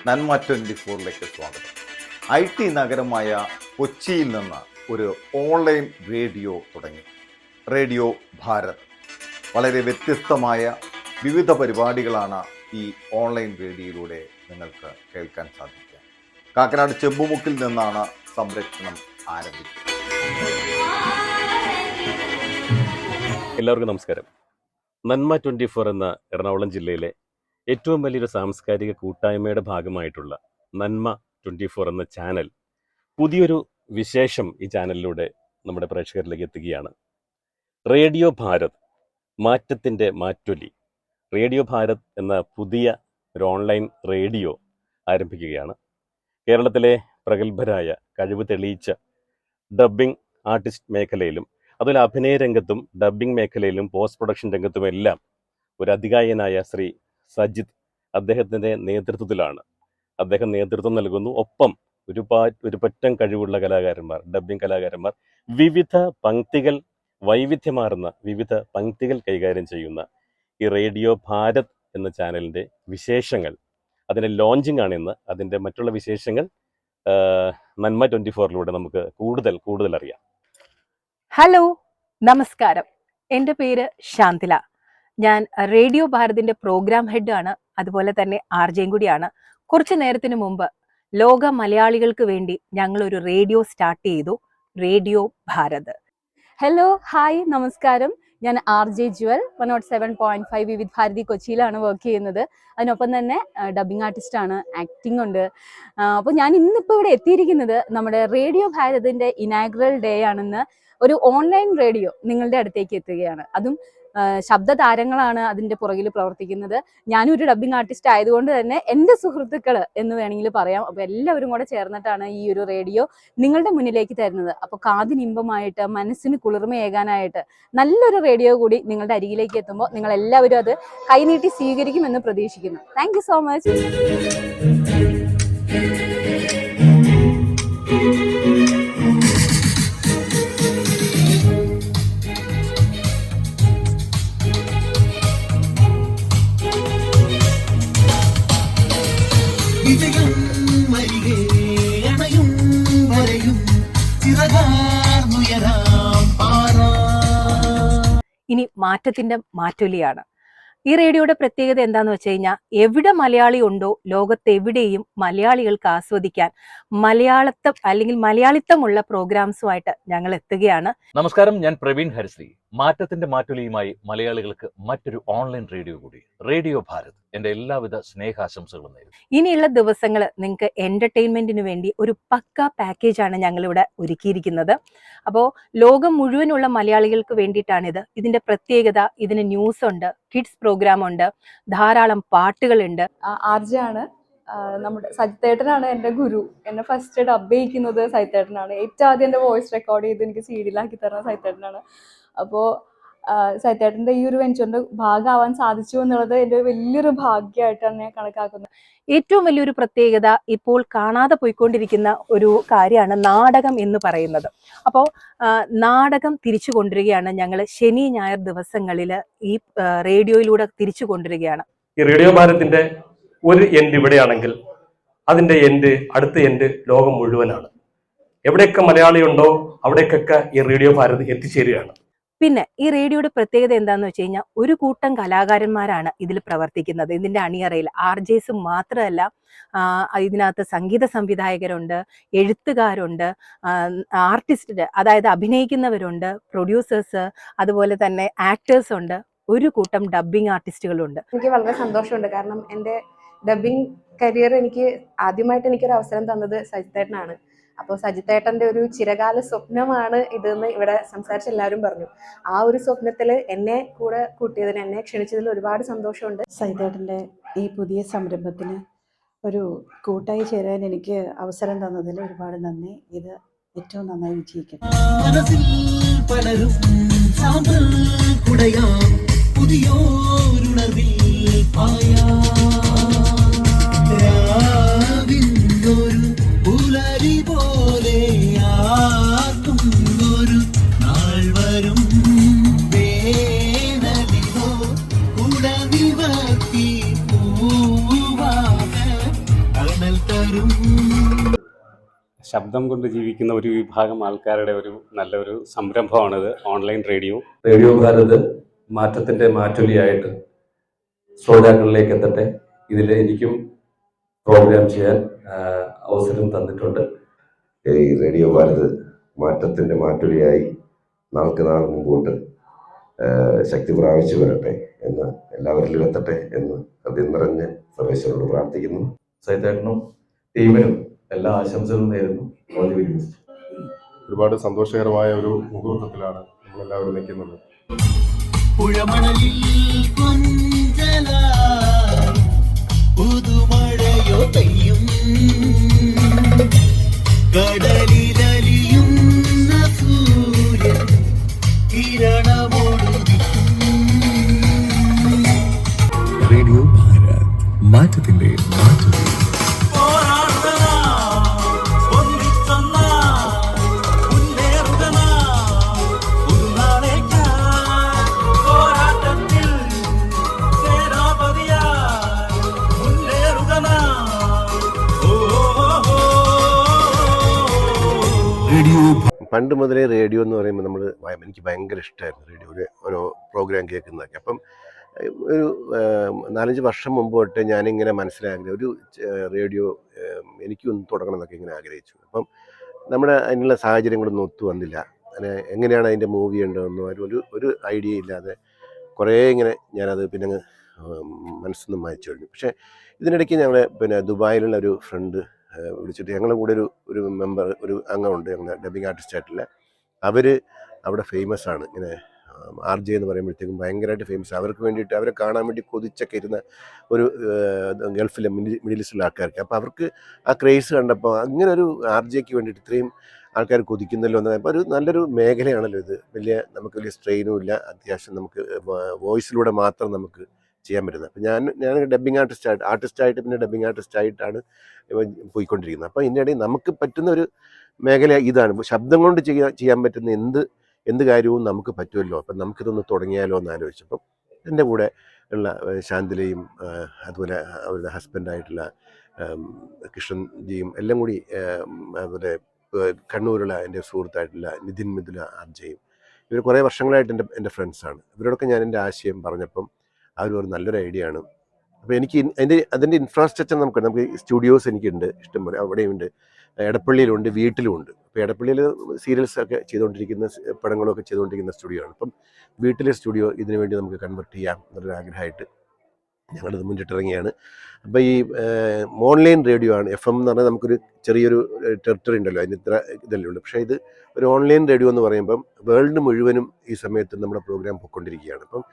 നന്മ 24ലേക്ക് സ്വാഗതം. IT നഗരമായ കൊച്ചിയിൽ നിന്ന് ഒരു ഓൺലൈൻ റേഡിയോ തുടങ്ങി. റേഡിയോ ഭാരത്. വളരെ വ്യത്യസ്തമായ വിവിധ പരിപാടികളാണ് ഈ ഓൺലൈൻ റേഡിയോയിലൂടെ നിങ്ങൾക്ക് കേൾക്കാൻ സാധിക്കുക. കാക്കനാട് ചെമ്പുമുക്കിൽ നിന്നാണ് സംരക്ഷണം ആരംഭിച്ചത്. എല്ലാവർക്കും നമസ്കാരം. നന്മ 24 എന്ന എറണാകുളം ജില്ലയിലെ ഏറ്റവും വലിയൊരു സാംസ്കാരിക കൂട്ടായ്മയുടെ ഭാഗമായിട്ടുള്ള നന്മ 24 എന്ന ചാനൽ പുതിയൊരു വിശേഷം ഈ ചാനലിലൂടെ നമ്മുടെ പ്രേക്ഷകരിലേക്ക് എത്തുകയാണ്. റേഡിയോ ഭാരത്, മാറ്റത്തിൻ്റെ മാറ്റൊലി. റേഡിയോ ഭാരത് എന്ന പുതിയ ഒരു ഓൺലൈൻ റേഡിയോ ആരംഭിക്കുകയാണ്. കേരളത്തിലെ പ്രഗത്ഭരായ കഴിവ് തെളിയിച്ച ഡബ്ബിംഗ് ആർട്ടിസ്റ്റ് മേഖലയിലും അതുപോലെ അഭിനയ രംഗത്തും ഡബ്ബിംഗ് മേഖലയിലും പോസ്റ്റ് പ്രൊഡക്ഷൻ രംഗത്തുമെല്ലാം ഒരു അതികായനായ ശ്രീ സജിത്, അദ്ദേഹത്തിൻ്റെ നേതൃത്വത്തിലാണ്. അദ്ദേഹം നേതൃത്വം നൽകുന്നു. ഒപ്പം ഒരു പറ്റം കഴിവുള്ള കലാകാരന്മാർ, ഡബ്ബിംഗ് കലാകാരന്മാർ, വിവിധ പങ്ക്തികൾ, വൈവിധ്യമാർന്ന വിവിധ പങ്ക്തികൾ കൈകാര്യം ചെയ്യുന്ന ഈ റേഡിയോ ഭാരത് എന്ന ചാനലിൻ്റെ വിശേഷങ്ങൾ, അതിൻ്റെ ലോഞ്ചിങ് ആണ് ഇന്ന്. അതിൻ്റെ മറ്റുള്ള വിശേഷങ്ങൾ നന്മ 24 നമുക്ക് കൂടുതൽ അറിയാം. ഹലോ, നമസ്കാരം. എൻ്റെ പേര് ശാന്തില. ഞാൻ റേഡിയോ ഭാരതിൻ്റെ പ്രോഗ്രാം ഹെഡ് ആണ്, അതുപോലെ തന്നെ ആർജയും കൂടിയാണ്. കുറച്ച് നേരത്തിന് മുമ്പ് ലോക മലയാളികൾക്ക് വേണ്ടി ഞങ്ങളൊരു റേഡിയോ സ്റ്റാർട്ട് ചെയ്തു, റേഡിയോ ഭാരത്. ഹലോ, ഹായ്, നമസ്കാരം. ഞാൻ RJ ജുവൽ 107.5 വിവിധ് ഭാരതി കൊച്ചിയിലാണ് വർക്ക് ചെയ്യുന്നത്. അതിനൊപ്പം തന്നെ ഡബ്ബിംഗ് ആർട്ടിസ്റ്റ് ആണ്, ആക്ടിംഗ് ഉണ്ട്. അപ്പോൾ ഞാൻ ഇന്നിപ്പോൾ ഇവിടെ എത്തിയിരിക്കുന്നത് നമ്മുടെ റേഡിയോ ഭാരതിൻ്റെ ഇനാഗ്രൽ ഡേ ആണെന്ന് ഒരു ഓൺലൈൻ റേഡിയോ നിങ്ങളുടെ അടുത്തേക്ക് എത്തുകയാണ്. അതും ശബ്ദ താരങ്ങളാണ് അതിൻ്റെ പുറകിൽ പ്രവർത്തിക്കുന്നത്. ഞാനും ഒരു ഡബ്ബിംഗ് ആർട്ടിസ്റ്റ് ആയതുകൊണ്ട് തന്നെ എൻ്റെ സുഹൃത്തുക്കൾ എന്ന് വേണമെങ്കിൽ പറയാം. അപ്പോൾ എല്ലാവരും കൂടെ ചേർന്നിട്ടാണ് ഈ ഒരു റേഡിയോ നിങ്ങളുടെ മുന്നിലേക്ക് തരുന്നത്. അപ്പോൾ കാതിനിമ്പമായിട്ട്, മനസ്സിന് കുളിർമയേകാനായിട്ട് നല്ലൊരു റേഡിയോ കൂടി നിങ്ങളുടെ അരികിലേക്ക് എത്തുമ്പോൾ നിങ്ങൾ എല്ലാവരും അത് കൈനീട്ടി സ്വീകരിക്കുമെന്ന് പ്രതീക്ഷിക്കുന്നു. Thank you so much. ഇനി മാറ്റത്തിന്റെ മാറ്റൊലിയാണ്. ഈ റേഡിയോയുടെ പ്രത്യേകത എന്താന്ന് വെച്ച് കഴിഞ്ഞാൽ, എവിടെ മലയാളി ഉണ്ടോ ലോകത്തെവിടെയും മലയാളികൾക്ക് ആസ്വദിക്കാൻ മലയാളിത്തമുള്ള പ്രോഗ്രാംസുമായിട്ട് ഞങ്ങൾ എത്തുകയാണ്. നമസ്കാരം, ഞാൻ പ്രവീൺ ഹരിശ്രീ. മാറ്റത്തിന്റെ മാറ്റൊലിയുമായി മലയാളികൾക്ക് മറ്റൊരു ഓൺലൈൻ റേഡിയോ കൂടി, റേഡിയോ ഭാരത്. എന്റെ എല്ലാവിധ സ്നേഹാശംസകളും നേരുന്നു. ഇനിയുള്ള ദിവസങ്ങൾ നിങ്ങൾക്ക് എന്റർടൈൻമെന്റിന് വേണ്ടി ഒരു പക്ക പാക്കേജാണ് ഞങ്ങളിവിടെ ഒരുക്കിയിരിക്കുന്നത്. അപ്പോൾ ലോകം മുഴുവനുള്ള മലയാളികൾക്ക് വേണ്ടിയിട്ടാണിത്. ഇതിന്റെ പ്രത്യേകത, ഇതിന് ന്യൂസ് ഉണ്ട്, കിഡ്സ് പ്രോഗ്രാം ഉണ്ട്, ധാരാളം പാട്ടുകളുണ്ട്. RJ ആണ്, നമ്മുടെ സജിത്തേട്ടനാണ് എൻ്റെ ഗുരു. എന്നെ ഫസ്റ്റ് ഡബ് ചെയ്യിക്കുന്നത് സജിത്തേട്ടനാണ്. ഏറ്റവും ആദ്യം എൻ്റെ വോയിസ് റെക്കോർഡ് ചെയ്ത് എനിക്ക് CD-യിലാക്കി തരുന്നത് സജിത്തേട്ടനാണ്. അപ്പോൾ സജിത്തേട്ടൻ്റെ ഈ ഒരു വെഞ്ചറിൻ്റെ ഭാഗമാവാൻ സാധിച്ചു എന്നുള്ളത് എൻ്റെ വലിയൊരു ഭാഗ്യമായിട്ടാണ് ഞാൻ കണക്കാക്കുന്നത്. ഏറ്റവും വലിയൊരു പ്രത്യേകത, ഇപ്പോൾ കാണാതെ പോയിക്കൊണ്ടിരിക്കുന്ന ഒരു കാര്യമാണ് നാടകം എന്ന് പറയുന്നത്. അപ്പോൾ നാടകം തിരിച്ചു കൊണ്ടുവരികയാണ് ഞങ്ങൾ. ശനി ഞായർ ദിവസങ്ങളിൽ ഈ റേഡിയോയിലൂടെ തിരിച്ചു കൊണ്ടുവരികയാണ്. ഈ റേഡിയോ ഭാരതിന്റെ ഒരു എൻഡ് ഇവിടെയാണെങ്കിൽ അതിന്റെ അടുത്ത എൻഡ് ലോകം മുഴുവനാണ്. എവിടെയൊക്കെ മലയാളി ഉണ്ടോ അവിടേക്കൊക്കെ ഈ റേഡിയോ ഭാരത് എത്തിച്ചേരുകയാണ്. പിന്നെ ഈ റേഡിയോയുടെ പ്രത്യേകത എന്താന്ന് വെച്ച് കഴിഞ്ഞാൽ, ഒരു കൂട്ടം കലാകാരന്മാരാണ് ഇതിൽ പ്രവർത്തിക്കുന്നത്. ഇതിന്റെ അണിയറയിൽ RJs മാത്രമല്ല, ഇതിനകത്ത് സംഗീത സംവിധായകരുണ്ട്, എഴുത്തുകാരുണ്ട്, ആർട്ടിസ്റ്റ്, അതായത് അഭിനയിക്കുന്നവരുണ്ട്, പ്രൊഡ്യൂസേഴ്സ്, അതുപോലെ തന്നെ ആക്ടേഴ്സ് ഉണ്ട്, ഒരു കൂട്ടം ഡബ്ബിംഗ് ആർട്ടിസ്റ്റുകളുണ്ട്. എനിക്ക് വളരെ സന്തോഷമുണ്ട്. കാരണം എൻ്റെ ഡബ്ബിംഗ് കരിയർ ആദ്യമായിട്ട് എനിക്കൊരു അവസരം തന്നത് സജിത്തേട്ടനാണ്. അപ്പോൾ സജിത്തേട്ടൻ്റെ ഒരു ചിരകാല സ്വപ്നമാണ് ഇതെന്ന് ഇവിടെ സംസാരിച്ച് എല്ലാവരും പറഞ്ഞു. ആ ഒരു സ്വപ്നത്തിൽ എന്നെ കൂടെ കൂട്ടിയതിന്, എന്നെ ക്ഷണിച്ചതിൽ ഒരുപാട് സന്തോഷമുണ്ട്. സജിത്തേട്ടൻ്റെ ഈ പുതിയ സംരംഭത്തിന് ഒരു കൂട്ടായി ചേരാൻ എനിക്ക് അവസരം തന്നതിൽ ഒരുപാട് നന്ദി. ഇത് ഏറ്റവും നന്നായി വിജയിക്കും. ശബ്ദം കൊണ്ട് ജീവിക്കുന്ന ഒരു വിഭാഗം ആൾക്കാരുടെ ഒരു നല്ലൊരു സംരംഭമാണിത്, ഓൺലൈൻ റേഡിയോ. റേഡിയോ ഭാരത് മാറ്റത്തിന്റെ മാറ്റൊലിയായിട്ട് ശ്രോതാക്കളിലേക്ക് എത്തട്ടെ. ഇതിൽ എനിക്കും പ്രോഗ്രാം ചെയ്യാൻ അവസരം തന്നിട്ടുണ്ട്. ഈ റേഡിയോ ഭാരത് മാറ്റത്തിന്റെ മാറ്റൊലിയായി നാൾക്ക് നാൾ മുമ്പോട്ട് ശക്തി പ്രാപിച്ചു വരട്ടെ എന്ന്, എല്ലാവരിലും എത്തട്ടെ എന്ന് ഹൃദയം നിറഞ്ഞ് സർവേശ്വരനോട് പ്രാർത്ഥിക്കുന്നു. സൈതേട്ടനും ടീമിനും എല്ലാ ആശംസകളും നേരുന്നു. ഒരുപാട് സന്തോഷകരമായ ഒരു മുഹൂർത്തത്തിലാണ് നമ്മളെല്ലാവരും നിൽക്കുന്നത്. റേഡിയോ ഭാരത് മാറ്റത്തിന്റെ മാറ്റം. പണ്ട് മുതലേ റേഡിയോ എന്ന് പറയുമ്പോൾ എനിക്ക് ഭയങ്കര ഇഷ്ടമായിരുന്നു റേഡിയോ, ഓരോ പ്രോഗ്രാം കേൾക്കുന്നതൊക്കെ. അപ്പം ഒരു 4-5 വർഷം മുമ്പ് തൊട്ട് ഞാനിങ്ങനെ മനസ്സിലാക്കി ഒരു റേഡിയോ എനിക്കൊന്ന് തുടങ്ങണം എന്നൊക്കെ ഇങ്ങനെ ആഗ്രഹിച്ചു. അപ്പം നമ്മുടെ അതിനുള്ള സാഹചര്യങ്ങളൊന്നും ഒത്തു വന്നില്ല. അങ്ങനെ എങ്ങനെയാണ് അതിൻ്റെ മൂവി ഉണ്ടോയെന്നോ ഒരു ഐഡിയ ഇല്ലാതെ കുറേ ഇങ്ങനെ ഞാനത് പിന്നെ മനസ്സിൽ നിന്ന് മായ്ച്ചു കഴിഞ്ഞു. പക്ഷേ ഇതിനിടയ്ക്ക് ഞങ്ങൾ ദുബായിലുള്ള ഒരു ഫ്രണ്ട് വിളിച്ചിട്ട് ഞങ്ങളുടെ കൂടെ ഒരു മെമ്പർ, ഒരു അംഗമുണ്ട്, ഞങ്ങളുടെ ഡബിങ് ആർട്ടിസ്റ്റായിട്ടുള്ള. അവർ അവിടെ ഫേമസ് ആണ്. ഇങ്ങനെ RJ എന്ന് പറയുമ്പോഴത്തേക്കും ഭയങ്കരമായിട്ട് ഫേമസ്. അവർക്ക് വേണ്ടിയിട്ട് അവരെ കാണാൻ വേണ്ടി കൊതിച്ചൊക്കെ ഇരുന്ന ഒരു ഗൾഫിലെ മിഡിൽ ഈസ്റ്റിലെ ആൾക്കാർക്ക്. അപ്പോൾ അവർക്ക് ആ ക്രേസ് കണ്ടപ്പോൾ അങ്ങനെ ഒരു RJക്ക് വേണ്ടിയിട്ട് ഇത്രയും ആൾക്കാർ കൊതിക്കുന്നല്ലോ എന്ന്. അപ്പോൾ ഒരു നല്ലൊരു മേഖലയാണല്ലോ ഇത്. നമുക്ക് വലിയ സ്ട്രെയിനും ഇല്ല, അത്യാവശ്യം നമുക്ക് വോയിസിലൂടെ മാത്രം നമുക്ക് ചെയ്യാൻ പറ്റുന്നത്. അപ്പം ഞാൻ ഡബ്ബിങ് ആർട്ടിസ്റ്റായിട്ട് പിന്നെ ഡബ്ബിങ് ആർട്ടിസ്റ്റായിട്ടാണ് പോയിക്കൊണ്ടിരിക്കുന്നത്. അപ്പോൾ ഇതിനിടയിൽ നമുക്ക് പറ്റുന്ന ഒരു മേഖല ഇതാണ്. ശബ്ദം കൊണ്ട് ചെയ്യാൻ പറ്റുന്ന എന്ത് കാര്യവും നമുക്ക് പറ്റുമല്ലോ. അപ്പം നമുക്കിതൊന്ന് തുടങ്ങിയാലോ എന്ന് ആലോചിച്ചപ്പം എൻ്റെ കൂടെ ഉള്ള ശാന്തിലയും അതുപോലെ അവരുടെ ഹസ്ബൻഡായിട്ടുള്ള കൃഷ്ണൻജിയും എല്ലാം കൂടി, അതുപോലെ കണ്ണൂരുള്ള എൻ്റെ സുഹൃത്തായിട്ടുള്ള നിതിൻ മിഥുല RJയും, ഇവർ കുറേ വർഷങ്ങളായിട്ട് എൻ്റെ ഫ്രണ്ട്സാണ്. ഇവരോടൊക്കെ ഞാൻ എൻ്റെ ആശയം പറഞ്ഞപ്പം അവർ നല്ലൊരു ഐഡിയ ആണ്. അപ്പോൾ എനിക്ക് അതിൻ്റെ ഇൻഫ്രാസ്ട്രക്ചർ നമുക്ക് സ്റ്റുഡിയോസ് എനിക്കുണ്ട് ഇഷ്ടംപോലെ. അവിടെയുണ്ട്, എടപ്പള്ളിയിലുണ്ട്, വീട്ടിലുമുണ്ട്. അപ്പോൾ എടപ്പള്ളിയിൽ സീരിയൽസ് ഒക്കെ ചെയ്തുകൊണ്ടിരിക്കുന്ന, പടങ്ങളൊക്കെ ചെയ്തുകൊണ്ടിരിക്കുന്ന സ്റ്റുഡിയോ ആണ്. അപ്പം വീട്ടിലെ സ്റ്റുഡിയോ ഇതിനു വേണ്ടി നമുക്ക് കൺവെർട്ട് ചെയ്യാം എന്നൊരു ആഗ്രഹമായിട്ട് ഞങ്ങളത് മുന്നിട്ടിറങ്ങിയാണ്. അപ്പോൾ ഈ ഓൺലൈൻ റേഡിയോ ആണ്. FM എന്ന് പറഞ്ഞാൽ നമുക്കൊരു ചെറിയൊരു ടെറിട്ടറി ഉണ്ടല്ലോ, അതിന് ഇത്ര ഇതല്ലേ ഉള്ളൂ. പക്ഷേ ഇത് ഒരു ഓൺലൈൻ റേഡിയോ എന്ന് പറയുമ്പം വേൾഡ് മുഴുവനും ഈ സമയത്ത് നമ്മുടെ പ്രോഗ്രാം പൊയ്ക്കൊണ്ടിരിക്കുകയാണ്. അപ്പം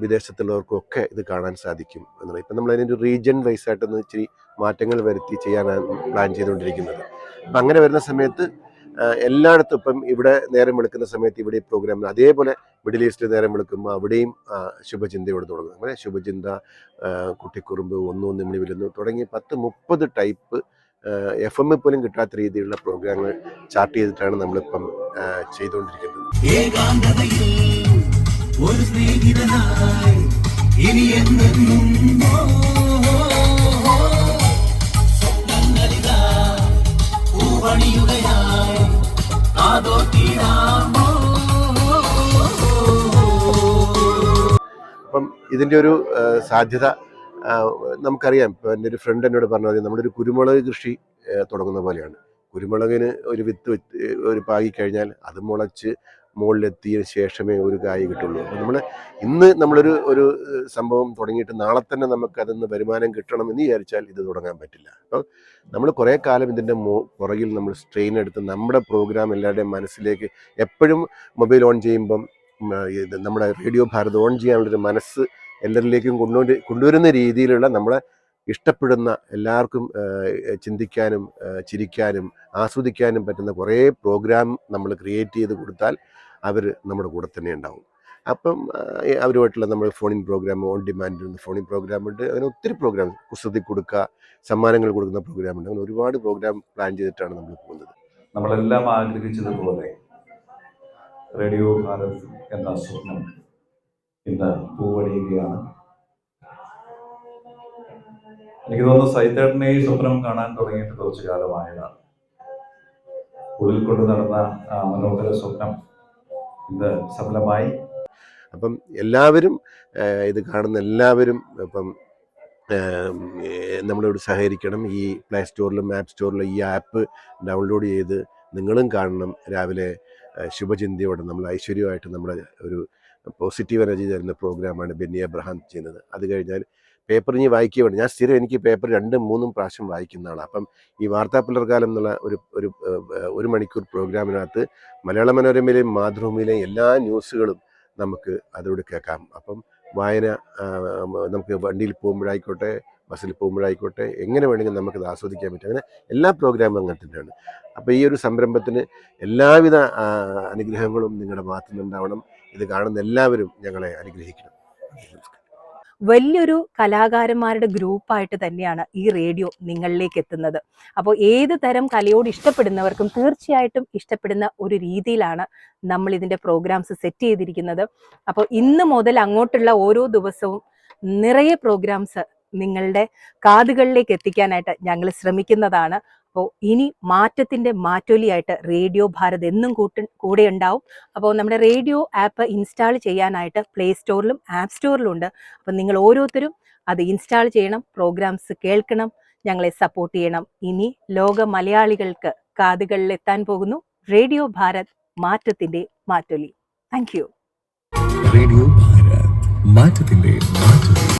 വിദേശത്തുള്ളവർക്കൊക്കെ ഇത് കാണാൻ സാധിക്കും എന്നുള്ളത്. ഇപ്പം നമ്മളതിനൊരു റീജിയൻ വൈസ് ആയിട്ടൊന്ന് ഇച്ചിരി മാറ്റങ്ങൾ വരുത്തി ചെയ്യാനാണ് പ്ലാൻ ചെയ്തുകൊണ്ടിരിക്കുന്നത്. അപ്പം അങ്ങനെ വരുന്ന സമയത്ത് എല്ലായിടത്തും ഇപ്പം ഇവിടെ നേരം വെളുക്കുന്ന സമയത്ത് ഇവിടെ പ്രോഗ്രാം, അതേപോലെ മിഡിൽ ഈസ്റ്റിൽ നേരം വെളുക്കുമ്പോൾ അവിടെയും ശുഭചിന്തയോട് തുടങ്ങും. അങ്ങനെ ശുഭചിന്ത, കുട്ടിക്കുറുമ്പ്, 1 മണി വിരുന്ന് തുടങ്ങി 10-30 ടൈപ്പ് FM പോലും കിട്ടാത്ത രീതിയിലുള്ള പ്രോഗ്രാമുകൾ ചാർട്ട് ചെയ്തിട്ടാണ് നമ്മളിപ്പം ചെയ്തുകൊണ്ടിരിക്കുന്നത്. അപ്പം ഇതിൻ്റെ ഒരു സാധ്യത നമുക്കറിയാം. ഇപ്പോൾ എൻ്റെ ഒരു ഫ്രണ്ട് എന്നോട് പറഞ്ഞത് നമ്മളൊരു കുരുമുളക് കൃഷി തുടങ്ങുന്ന പോലെയാണ്. കുരുമുളകിന് ഒരു വിത്ത് ഒരു പാകിക്കഴിഞ്ഞാൽ അത് മുളച്ച് മുകളിലെത്തിയ ശേഷമേ ഒരു കായ് കിട്ടുള്ളൂ. അപ്പോൾ നമ്മളൊരു സംഭവം തുടങ്ങിയിട്ട് നാളെ തന്നെ നമുക്ക് അതിന്ന് വരുമാനം കിട്ടണം എന്ന് വിചാരിച്ചാൽ ഇത് തുടങ്ങാൻ പറ്റില്ല. അപ്പോൾ നമ്മൾ കുറേ കാലം ഇതിൻ്റെ പുറകിൽ നമ്മൾ സ്ട്രെയിൻ എടുത്ത് നമ്മുടെ പ്രോഗ്രാം എല്ലാവരുടെയും മനസ്സിലേക്ക് എപ്പോഴും മൊബൈൽ ഓൺ ചെയ്യുമ്പം നമ്മുടെ റേഡിയോ ഭാരത് ഓൺ ചെയ്യാനുള്ളൊരു മനസ്സ് എല്ലാവരിലേക്കും കൊണ്ടുവരുന്ന രീതിയിലുള്ള നമ്മളെ ഇഷ്ടപ്പെടുന്ന, എല്ലാവർക്കും ചിന്തിക്കാനും ചിരിക്കാനും ആസ്വദിക്കാനും പറ്റുന്ന കുറേ പ്രോഗ്രാം നമ്മൾ ക്രിയേറ്റ് ചെയ്ത് കൊടുത്താൽ അവർ നമ്മുടെ കൂടെ തന്നെ ഉണ്ടാവും. അപ്പം അവരുമായിട്ടുള്ള നമ്മൾ ഫോണിൻ പ്രോഗ്രാം, ഓൺ ഡിമാൻഡ് ഫോണിൻ പ്രോഗ്രാമുണ്ട്. അങ്ങനെ ഒത്തിരി പ്രോഗ്രാം, കുസൃതി കൊടുക്കുക, സമ്മാനങ്ങൾ കൊടുക്കുന്ന പ്രോഗ്രാമുണ്ട്. അങ്ങനെ ഒരുപാട് പ്രോഗ്രാം പ്ലാൻ ചെയ്തിട്ടാണ് നമ്മൾ പോകുന്നത്. നമ്മളെല്ലാം ആഗ്രഹിച്ചതുപോലെ റേഡിയോ ഭാരത് എന്ന സ്വപ്നം ഇന്ന് പൂവണിയുകയാണ്. എനിക്ക് തോന്നുന്നു സൈത്തേട്ടനെ ഈ സ്വപ്നം കാണാൻ തുടങ്ങിയിട്ട് കുറച്ചു കാലമായതാണ്. ഉള്ളിൽ കൊണ്ട് നടന്ന ആ മനോഹര സ്വപ്നം ഇന്ന് സഫലമായി. അപ്പം എല്ലാവരും ഇത് കാണുന്ന എല്ലാവരും ഇപ്പം നമ്മളോട് സഹകരിക്കണം. ഈ പ്ലേ സ്റ്റോറിലും ആപ്പ് സ്റ്റോറിലും ഈ ആപ്പ് ഡൗൺലോഡ് ചെയ്ത് നിങ്ങളും കാണണം. രാവിലെ ശുഭചിന്തയോടെ നമ്മൾ ഐശ്വര്യമായിട്ട് നമ്മുടെ ഒരു പോസിറ്റീവ് എനർജി തരുന്ന പ്രോഗ്രാമാണ് ബെന്നി അബ്രഹാം ചെയ്യുന്നത്. അത് കഴിഞ്ഞാൽ പേപ്പർ ഇനി വായിക്കുകയാണ്. ഞാൻ സ്ഥിരം എനിക്ക് പേപ്പർ 2-3 പ്രാവശ്യം വായിക്കുന്നതാണ്. അപ്പം ഈ വാർത്താ പിളർക്കാലം എന്നുള്ള ഒരു മണിക്കൂർ പ്രോഗ്രാമിനകത്ത് മലയാള മനോരമയിലെയും മാതൃഭൂമിയിലെയും എല്ലാ ന്യൂസുകളും നമുക്ക് അതിലൂടെ കേൾക്കാം. അപ്പം വായന നമുക്ക് വണ്ടിയിൽ പോകുമ്പോഴായിക്കോട്ടെ, ബസ്സിൽ പോകുമ്പോഴായിക്കോട്ടെ, എങ്ങനെ വേണമെങ്കിലും നമുക്കത് ആസ്വദിക്കാൻ പറ്റും. അങ്ങനെ എല്ലാ പ്രോഗ്രാമും അങ്ങനെ തന്നെയാണ്. അപ്പോൾ ഈ ഒരു സംരംഭത്തിന് എല്ലാവിധ അനുഗ്രഹങ്ങളും നിങ്ങളുടെ ഭാഗത്തു നിന്നുണ്ടാവണം. ഇത് കാണുന്ന എല്ലാവരും ഞങ്ങളെ അനുഗ്രഹിക്കണം. വലിയൊരു കലാകാരന്മാരുടെ ഗ്രൂപ്പായിട്ട് തന്നെയാണ് ഈ റേഡിയോ നിങ്ങളിലേക്ക് എത്തുന്നത്. അപ്പോൾ ഏത് തരം കലയോട് ഇഷ്ടപ്പെടുന്നവർക്കും തീർച്ചയായിട്ടും ഇഷ്ടപ്പെടുന്ന ഒരു രീതിയിലാണ് നമ്മൾ ഇതിൻ്റെ പ്രോഗ്രാംസ് സെറ്റ് ചെയ്തിരിക്കുന്നത്. അപ്പോൾ ഇന്ന് മുതൽ അങ്ങോട്ടുള്ള ഓരോ ദിവസവും നിറയെ പ്രോഗ്രാംസ് നിങ്ങളുടെ കാതുകളിലേക്ക് എത്തിക്കാനായിട്ട് ഞങ്ങൾ ശ്രമിക്കുന്നതാണ്. അപ്പോൾ ഇനി മാറ്റത്തിൻ്റെ മാറ്റൊലിയായിട്ട് റേഡിയോ ഭാരത് എന്നും കൂടെ ഉണ്ടാവും. അപ്പോൾ നമ്മുടെ റേഡിയോ ആപ്പ് ഇൻസ്റ്റാൾ ചെയ്യാനായിട്ട് പ്ലേ സ്റ്റോറിലും ആപ്പ് സ്റ്റോറിലും ഉണ്ട്. അപ്പം നിങ്ങൾ ഓരോരുത്തരും അത് ഇൻസ്റ്റാൾ ചെയ്യണം, പ്രോഗ്രാംസ് കേൾക്കണം, ഞങ്ങളെ സപ്പോർട്ട് ചെയ്യണം. ഇനി ലോക മലയാളികൾക്ക് കാതുകളിൽ എത്താൻ പോകുന്നു റേഡിയോ ഭാരത്, മാറ്റത്തിൻ്റെ മാറ്റൊലി. Thank you. റേഡിയോ ഭാരത്, മാറ്റത്തിന്റെ മാറ്റൊലി.